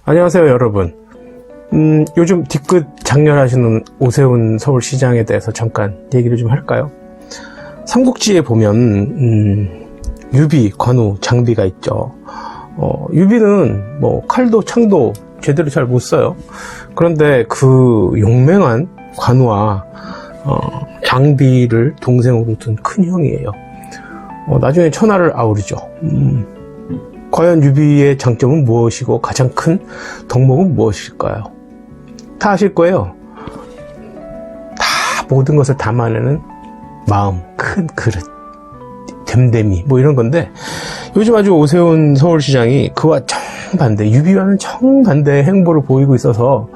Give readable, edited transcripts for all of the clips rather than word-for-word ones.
안녕하세요 여러분. 요즘 뒤끝 장렬하시는 오세훈 서울시장에 대해서 잠깐 얘기를 좀 할까요? 삼국지에 보면 유비, 관우, 장비가 있죠. 유비는 뭐 칼도 창도 제대로 잘 못 써요. 그런데 그 용맹한 관우와 장비를 동생으로 둔 큰 형이에요. 나중에 천하를 아우르죠. 과연 유비의 장점은 무엇이고 가장 큰 덕목은 무엇일까요? 다 아실 거예요. 다 모든 것을 담아내는 마음, 큰 그릇, 됨됨이 뭐 이런 건데, 요즘 아주 오세훈 서울시장이 그와 정반대, 유비와는 정반대의 행보를 보이고 있어서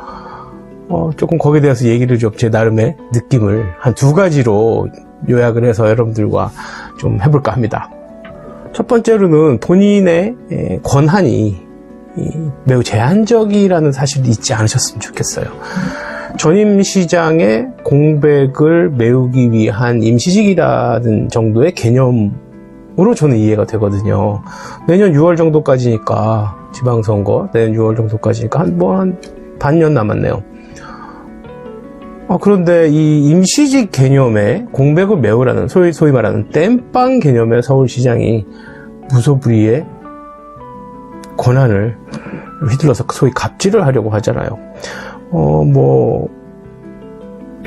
조금 거기에 대해서 얘기를 좀 제 나름의 느낌을 한 두 가지로 요약을 해서 여러분들과 좀 해볼까 합니다. 첫 번째로는 본인의 권한이 매우 제한적이라는 사실을 잊지 않으셨으면 좋겠어요. 전임 시장의 공백을 메우기 위한 임시직이라는 정도의 개념으로 저는 이해가 되거든요. 내년 6월 정도까지니까, 지방선거 내년 6월 정도까지니까 한 반년 남았네요. 그런데 이 임시직 개념의 공백을 메우라는 소위 말하는 땜빵 개념의 서울시장이 무소불위의 권한을 휘둘러서 소위 갑질을 하려고 하잖아요.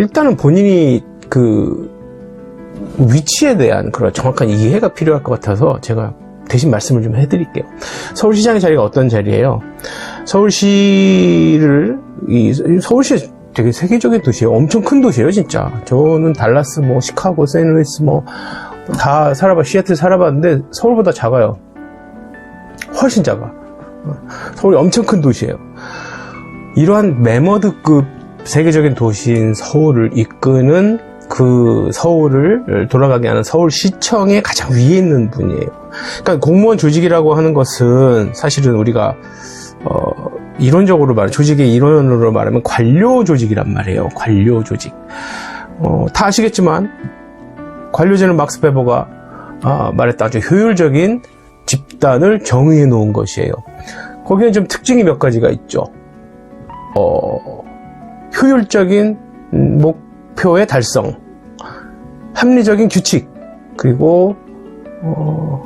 일단은 본인이 그 위치에 대한 그런 정확한 이해가 필요할 것 같아서 제가 대신 말씀을 좀 해드릴게요. 서울시장의 자리가 어떤 자리예요? 서울시 되게 세계적인 도시예요. 엄청 큰 도시예요, 진짜. 저는 달라스, 시카고, 세인루이스, 다 시애틀 살아봤는데 서울보다 작아요. 훨씬 작아. 서울이 엄청 큰 도시예요. 이러한 매머드급 세계적인 도시인 서울을 이끄는 그 서울을 돌아가게 하는 서울시청의 가장 위에 있는 분이에요. 그러니까 공무원 조직이라고 하는 것은 사실은 우리가 이론적으로 조직의 이론으로 말하면 관료 조직이란 말이에요. 관료 조직. 다 아시겠지만 관료제는 막스 베버가 말했다 아주 효율적인 집단을 정의해 놓은 것이에요. 거기엔 좀 특징이 몇 가지가 있죠. 효율적인 목표의 달성, 합리적인 규칙, 그리고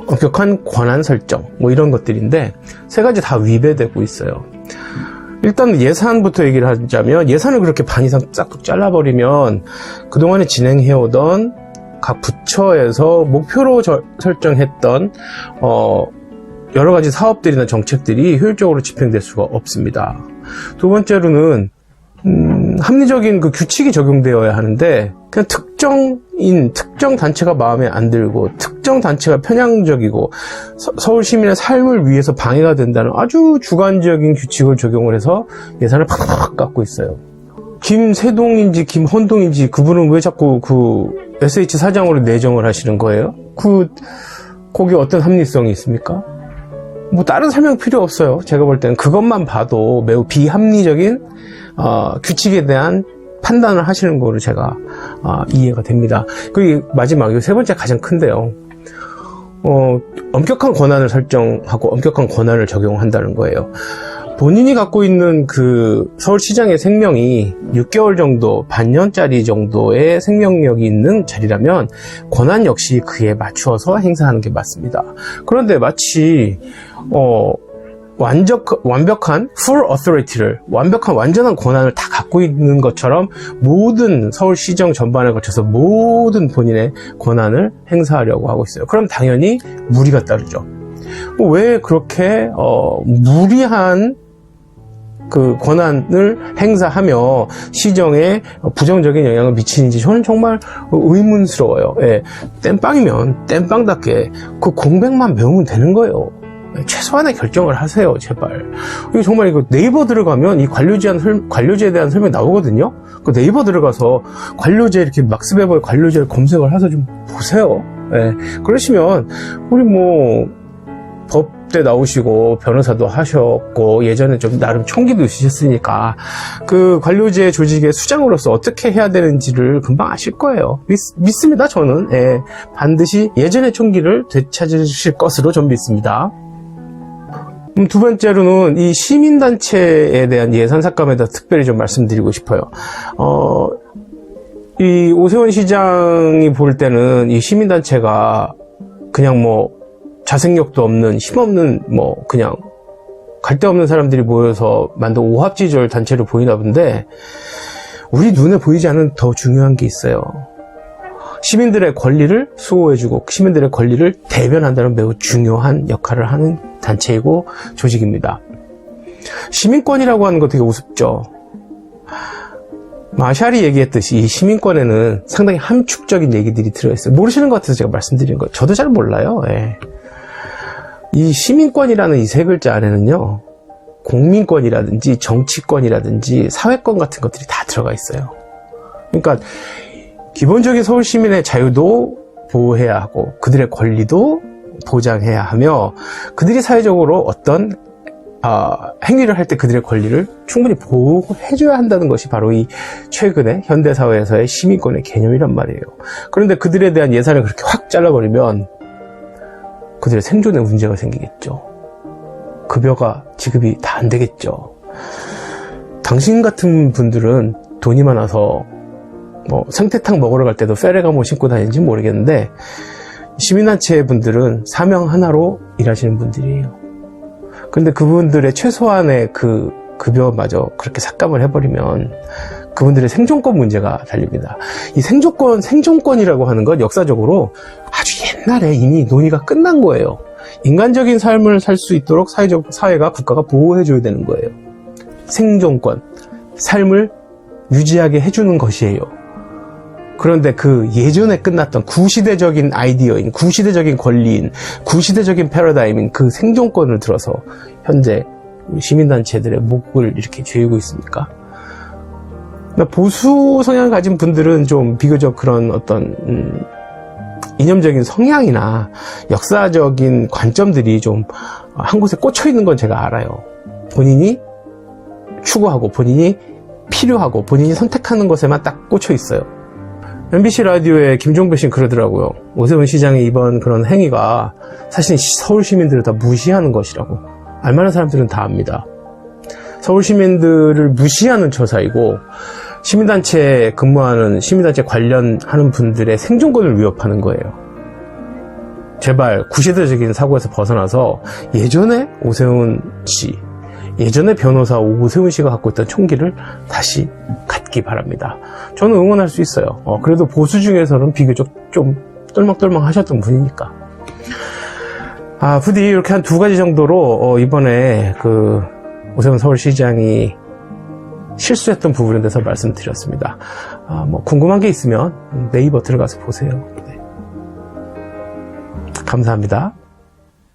엄격한 권한 설정, 이런 것들인데 세 가지 다 위배되고 있어요. 일단 예산부터 얘기를 하자면, 예산을 그렇게 반 이상 싹둑 잘라버리면 그동안에 진행해오던 각 부처에서 목표로 설정했던 여러 가지 사업들이나 정책들이 효율적으로 집행될 수가 없습니다. 두 번째로는 합리적인 그 규칙이 적용되어야 하는데, 그냥 특정 단체가 마음에 안 들고 특정 단체가 편향적이고 서울 시민의 삶을 위해서 방해가 된다는 아주 주관적인 규칙을 적용을 해서 예산을 팍팍 깎고 있어요. 김세동인지 김헌동인지 그분은 왜 자꾸 그 SH 사장으로 내정을 하시는 거예요? 거기 어떤 합리성이 있습니까? 다른 설명 필요 없어요. 제가 볼 때는 그것만 봐도 매우 비합리적인 규칙에 대한 판단을 하시는 거로 제가 이해가 됩니다. 그리고 마지막, 세 번째 가장 큰데요. 엄격한 권한을 설정하고 엄격한 권한을 적용한다는 거예요. 본인이 갖고 있는 그 서울시장의 생명이 6개월 정도, 반년짜리 정도의 생명력이 있는 자리라면 권한 역시 그에 맞추어서 행사하는 게 맞습니다. 그런데 마치 완벽한 full authority를, 완전한 권한을 다 갖고 있는 것처럼 모든 서울시정 전반에 거쳐서 모든 본인의 권한을 행사하려고 하고 있어요. 그럼 당연히 무리가 따르죠. 왜 그렇게 무리한 그 권한을 행사하며 시정에 부정적인 영향을 미치는지 저는 정말 의문스러워요. 땜빵이면 땜빵답게 그 공백만 메우면 되는 거예요. 최소한의 결정을 하세요, 제발. 이거 정말 네이버 들어가면 이 관료제에 대한 설명이 나오거든요. 그 네이버 들어가서 관료제, 이렇게 막스 베버의 관료제를 검색을 해서 좀 보세요. 그러시면 우리 법대 나오시고 변호사도 하셨고 예전에 좀 나름 총기도 있으셨으니까 그 관료제 조직의 수장으로서 어떻게 해야 되는지를 금방 아실 거예요. 믿습니다, 저는. 반드시 예전의 총기를 되찾으실 것으로 전 믿습니다. 두 번째로는 이 시민단체에 대한 예산 삭감에 대해서 특별히 좀 말씀드리고 싶어요. 이 오세훈 시장이 볼 때는 이 시민단체가 그냥 뭐 자생력도 없는, 힘없는, 뭐 그냥 갈데 없는 사람들이 모여서 만든 오합지졸 단체로 보이나 본데, 우리 눈에 보이지 않는 더 중요한 게 있어요. 시민들의 권리를 수호해주고 시민들의 권리를 대변한다는 매우 중요한 역할을 하는 단체이고 조직입니다. 시민권이라고 하는 거 되게 우습죠. 마샬이 얘기했듯이 이 시민권에는 상당히 함축적인 얘기들이 들어있어요. 모르시는 것 같아서 제가 말씀드리는 거예요. 저도 잘 몰라요. 예. 이 시민권이라는 이 세 글자 안에는요, 공민권이라든지 정치권이라든지 사회권 같은 것들이 다 들어가 있어요. 그러니까 기본적인 서울 시민의 자유도 보호해야 하고 그들의 권리도 보장해야 하며, 그들이 사회적으로 어떤 행위를 할 때 그들의 권리를 충분히 보호해줘야 한다는 것이 바로 이 최근의 현대사회에서의 시민권의 개념이란 말이에요. 그런데 그들에 대한 예산을 그렇게 확 잘라버리면 그들의 생존에 문제가 생기겠죠. 급여가 지급이 다 안 되겠죠. 당신 같은 분들은 돈이 많아서 뭐 생태탕 먹으러 갈 때도 페레가모 신고 다니는지 모르겠는데, 시민단체 분들은 사명 하나로 일하시는 분들이에요. 근데 그분들의 최소한의 그 급여마저 그렇게 삭감을 해버리면 그분들의 생존권 문제가 달립니다. 이 생존권이라고 하는 건 역사적으로 아주 옛날에 이미 논의가 끝난 거예요. 인간적인 삶을 살 수 있도록 사회가, 국가가 보호해줘야 되는 거예요. 생존권, 삶을 유지하게 해주는 것이에요. 그런데 그 예전에 끝났던 구시대적인 아이디어인, 구시대적인 권리인, 구시대적인 패러다임인 그 생존권을 들어서 현재 시민단체들의 목을 이렇게 죄이고 있습니까? 보수 성향을 가진 분들은 좀 비교적 그런 어떤 이념적인 성향이나 역사적인 관점들이 좀 한 곳에 꽂혀 있는 건 제가 알아요. 본인이 추구하고 본인이 필요하고 본인이 선택하는 것에만 딱 꽂혀 있어요. MBC 라디오에 김종배 씨는 그러더라고요. 오세훈 시장의 이번 그런 행위가 사실 서울 시민들을 다 무시하는 것이라고. 알만한 사람들은 다 압니다. 서울 시민들을 무시하는 처사이고, 시민단체에 근무하는, 시민단체 관련하는 분들의 생존권을 위협하는 거예요. 제발 구시대적인 사고에서 벗어나서 예전에 오세훈 씨, 예전에 변호사 오세훈 씨가 갖고 있던 총기를 다시 갖기 바랍니다. 저는 응원할 수 있어요. 그래도 보수 중에서는 비교적 좀 똘망똘망 하셨던 분이니까. 부디 이렇게 한 두 가지 정도로 이번에 그 오세훈 서울시장이 실수했던 부분에 대해서 말씀드렸습니다. 뭐 궁금한 게 있으면 네이버 들어가서 보세요. 네. 감사합니다.